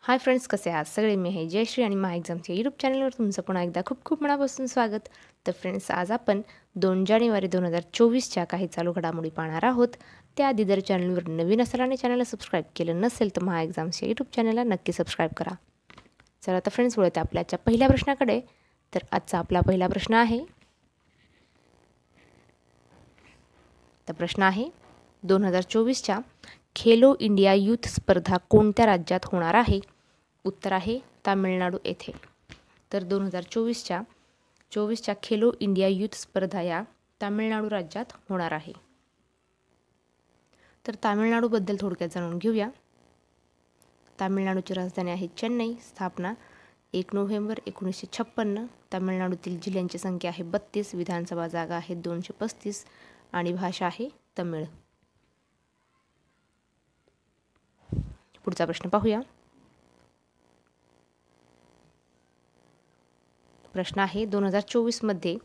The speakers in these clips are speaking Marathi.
हाय फ्रेंड्स, कसे आहात सगळे? मी आहे जयश्री आणि महा एक्झामच्या यूट्यूब चॅनलवर तुमचं पुन्हा एकदा खूप खूप मनापासून स्वागत. तर फ्रेंड्स, आज आपण 2 जानेवारी 2024च्या काही चालू घडामोडी पाहणार आहोत. त्याआधी जर चॅनलवर नवीन असाल आणि चॅनलला सबस्क्राईब केलं नसेल तर महा एक्झामच्या यूट्यूब चॅनलला नक्की सबस्क्राईब करा. चला तर फ्रेंड्स, वळूया आपल्या आजच्या पहिल्या प्रश्नाकडे. तर आजचा आपला पहिला प्रश्न आहे. तर प्रश्न आहे 2024च्या खेलो इंडिया यूथ स्पर्धा कोणत्या राज्यात होणार आहे? उत्तर आहे तामिळनाडू येथे. तर 2024च्या खेलो इंडिया यूथ स्पर्धा या तामिळनाडू राज्यात होणार आहे. तर तामिळनाडूबद्दल थोडक्यात जाणून घेऊया. तामिळनाडूची राजधानी आहे चेन्नई. स्थापना 1 नोव्हेंबर 1956. तामिळनाडूतील जिल्ह्यांची संख्या आहे 32. विधानसभा जागा आहेत 235 आणि भाषा आहे तमिळ. पुढचा प्रश्न पाहूया. प्रश्न आहे 2024मध्ये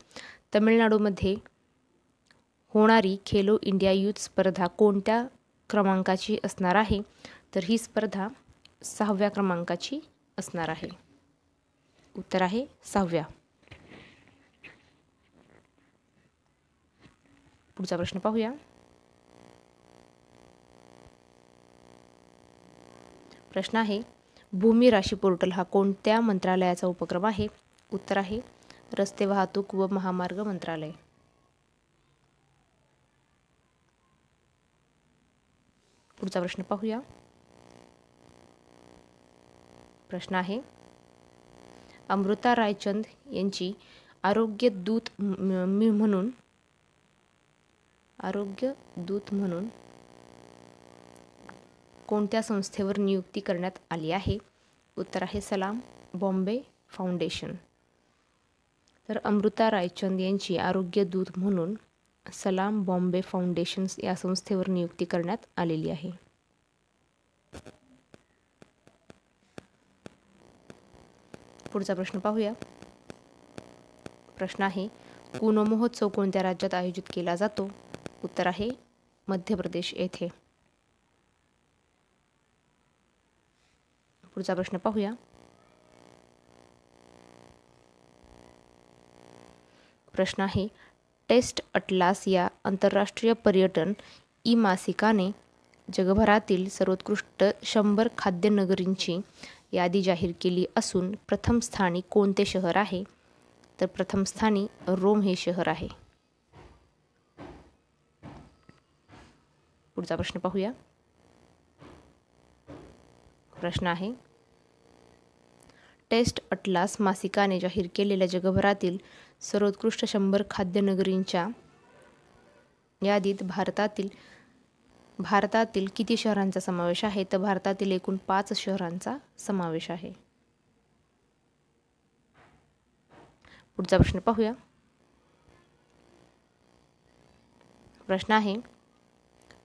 तमिळनाडूमध्ये होणारी खेलो इंडिया यूथ स्पर्धा कोणत्या क्रमांकाची असणार आहे? तर ही स्पर्धा 6व्या क्रमांकाची असणार आहे. उत्तर आहे 6व्या. पुढचा प्रश्न पाहूया. प्रश्न आहे भूमी राशी पोर्टल हा कोणत्या मंत्रालयाचा उपक्रम आहे? उत्तर आहे रस्ते वाहतूक व महामार्ग मंत्रालय. पुढचा प्रश्न पाहूया. प्रश्न आहे अमृता रायचंद यांची आरोग्य दूत म्हणून कोणत्या संस्थेवर नियुक्ती करण्यात आली आहे? उत्तर आहे सलाम बॉम्बे फाउंडेशन. तर अमृता रायचंद यांची आरोग्य दूत म्हणून सलाम बॉम्बे फाउंडेशन या संस्थेवर नियुक्ती करण्यात आलेली आहे. पुढचा प्रश्न पाहूया. प्रश्न आहे कुनो महोत्सव कोणत्या राज्यात आयोजित केला जातो? उत्तर आहे मध्य प्रदेश येथे. पुढचा प्रश्न पाहूया. प्रश्न आहे टेस्ट अटलास या आंतरराष्ट्रीय पर्यटन मासिकाने जगभरातील सर्वोत्कृष्ट 100 खाद्य नगरींची यादी जाहीर केली असून प्रथम स्थानी कोणते शहर आहे? तर प्रथम स्थानी रोम हे शहर आहे. पुढचा प्रश्न पाहूया. प्रश्न आहे टेस्ट अटलास मासिकाने जाहीर केलेल्या जगभरातील सर्वोत्कृष्ट 100 खाद्य नगरींच्या यादीत भारतातील किती शहरांचा समावेश आहे? तर भारतातील एकूण 5 शहरांचा समावेश आहे. पुढचा प्रश्न पाहूया. प्रश्न आहे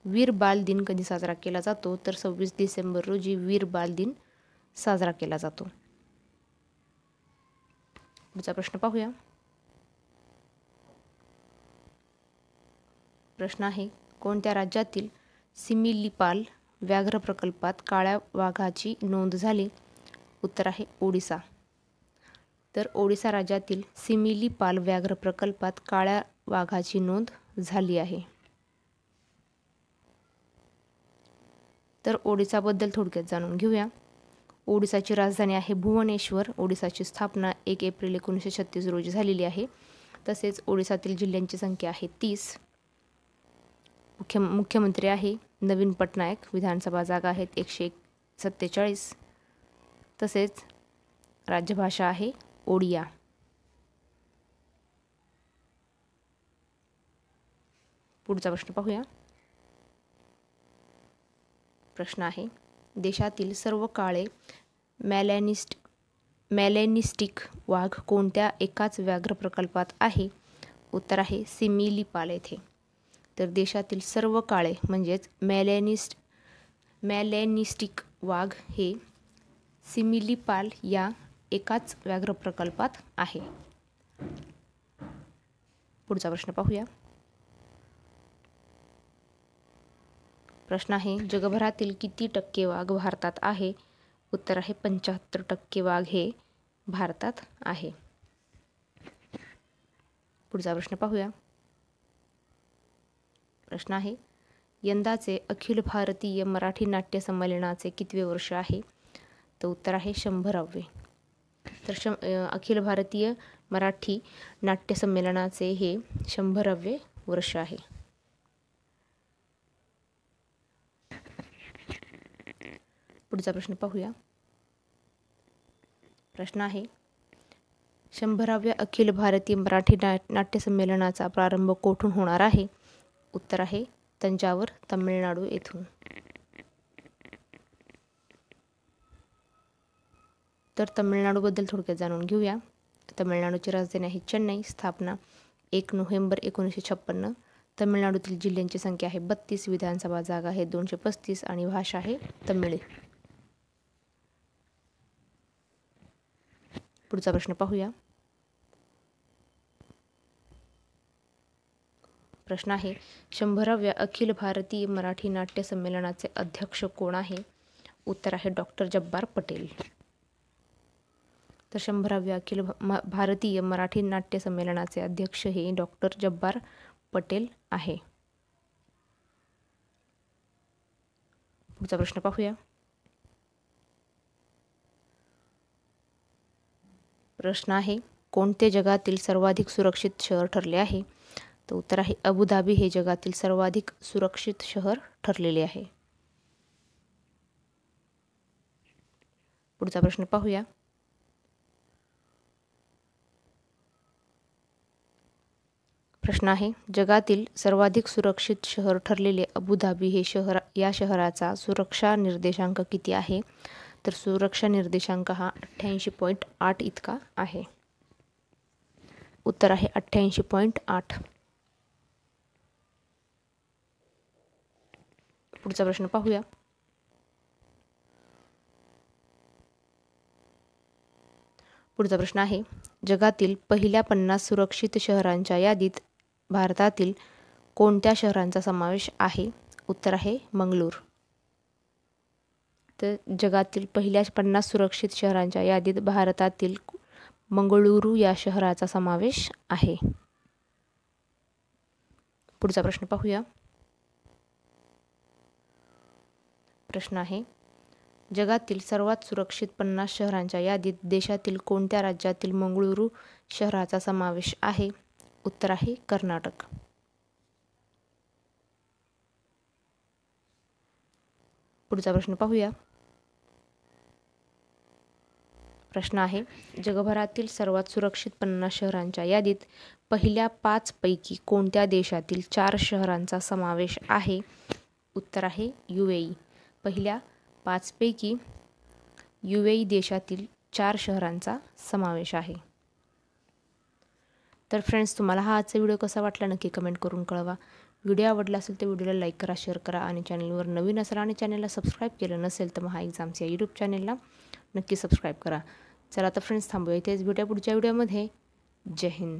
वीर बाल दिन कधी साजरा केला जातो? तर 26 डिसेंबर रोजी वीर बाल दिन साजरा केला जातो. पुढचा प्रश्न पाहूया. प्रश्न आहे कोणत्या राज्यातील सिमिलीपाल व्याघ्र प्रकल्पात काळ्या वाघाची नोंद झाली? उत्तर आहे ओडिसा. तर ओडिसा राज्यातील सिमिलीपाल व्याघ्र प्रकल्पात काळ्या वाघाची नोंद झाली आहे. तर ओडिसाबद्दल थोडक्यात जाणून घेऊया. ओडिसाची राजधानी आहे भुवनेश्वर. ओडिसाची स्थापना 1 एप्रिल 1936 रोजी झालेली आहे. तसेच ओडिसातील जिल्ह्यांची संख्या आहे 30. मुख्यमंत्री आहे नवीन पटनायक. विधानसभा जागा आहेत 147. तसेच राज्यभाषा आहे ओडिया. पुढचा प्रश्न पाहूया. प्रश्न आहे देशातील सर्व काळे मेलॅनिस्टिक वाघ कोणत्या एकाच व्याघ्र प्रकल्पात आहे? उत्तर आहे सिमिलीपाल येथे. तर देशातील सर्व काळे म्हणजेच मेलॅनिस्टिक वाघ हे सिमिलीपाल या एकाच व्याघ्र प्रकल्पात आहे. पुढचा प्रश्न पाहूया. प्रश्न आहे जगभरातील किती टक्के वाघ भारतात आहे? उत्तर आहे 75% वाघ हे भारतात आहे. पुढचा प्रश्न पाहूया. प्रश्न आहे, यंदाचे अखिल भारतीय मराठी नाट्य संमेलनाचे कितवे वर्ष आहे? तर उत्तर आहे 100वे. तर अखिल भारतीय मराठी नाट्य संमेलनाचे हे 100वे वर्ष आहे. पुढचा प्रश्न पाहूया. प्रश्न आहे, 100व्या अखिल भारतीय मराठी नाट्य संमेलनाचा प्रारंभ कोठून होणार आहे? उत्तर आहे तंजावर, तमिळनाडू येथून. तर तमिळनाडूबद्दल थोडक्यात जाणून घेऊया. तमिळनाडूची राजधानी आहे चेन्नई. स्थापना 1 नोव्हेंबर 1956. तमिळनाडूतील जिल्ह्यांची संख्या आहे 32, विधानसभा जागा आहे 235 आणि भाषा आहे तमिळ. पुढचा प्रश्न पाहूया. प्रश्न आहे, 100व्या अखिल भारतीय मराठी नाट्य संमेलनाचे अध्यक्ष कोण आहे? उत्तर आहे डॉक्टर जब्बार पटेल. तर 100व्या अखिल भारतीय मराठी नाट्य संमेलनाचे अध्यक्ष हे डॉक्टर जब्बार पटेल आहे. पुढचा प्रश्न पाहूया. प्रश्न आहे, कोणते जगातील सर्वाधिक सुरक्षित शहर ठरले आहे? तर उत्तर आहे अबुधाबी हे जगातील सर्वाधिक सुरक्षित शहर ठरलेले आहे. पुढचा प्रश्न पाहूया. प्रश्न आहे, जगातील सर्वाधिक सुरक्षित शहर ठरलेले अबुधाबी हे शहर, या शहराचा सुरक्षा निर्देशांक किती आहे? तर सुरक्षा निर्देशांक हा 88.8 इतका आहे. उत्तर आहे 88.8. पुढचा प्रश्न पाहूया. पुढचा प्रश्न आहे, जगातील पहिल्या 50 सुरक्षित शहरांच्या यादीत भारतातील कोणत्या शहरांचा समावेश आहे? उत्तर आहे मंगळूर. तर जगातील पहिल्या 50 सुरक्षित शहरांच्या यादीत भारतातील मंगळुरू या शहराचा समावेश आहे. पुढचा प्रश्न पाहूया. प्रश्न आहे, जगातील सर्वात सुरक्षित 50 शहरांच्या यादीत देशातील कोणत्या राज्यातील मंगळुरू शहराचा समावेश आहे? उत्तर आहे कर्नाटक. पुढचा प्रश्न पाहूया. प्रश्न आहे, जगभरातील सर्वात सुरक्षित 50 शहरांच्या यादीत पहिल्या 5 पैकी कोणत्या देशातील 4 शहरांचा समावेश आहे? उत्तर आहे UAE. पहिल्या 5 पैकी UAE देशातील 4 शहरांचा समावेश आहे. तर फ्रेंड्स, तुम्हाला हा आजचा व्हिडिओ कसा वाटला नक्की कमेंट करून कळवा. व्हिडिओ आवडला असेल तर व्हिडिओला लाईक करा, शेअर करा आणि चॅनलवर नवीन असाल आणि चॅनलला सबस्क्राईब केलं नसेल तर महा एक्झाम्स या यूट्यूब चॅनलला नक्की सबस्क्राईब करा. चला तर फ्रेंड्स, थांबूया इथेच. भेटूया पुढच्या व्हिडिओमध्ये. जय हिंद.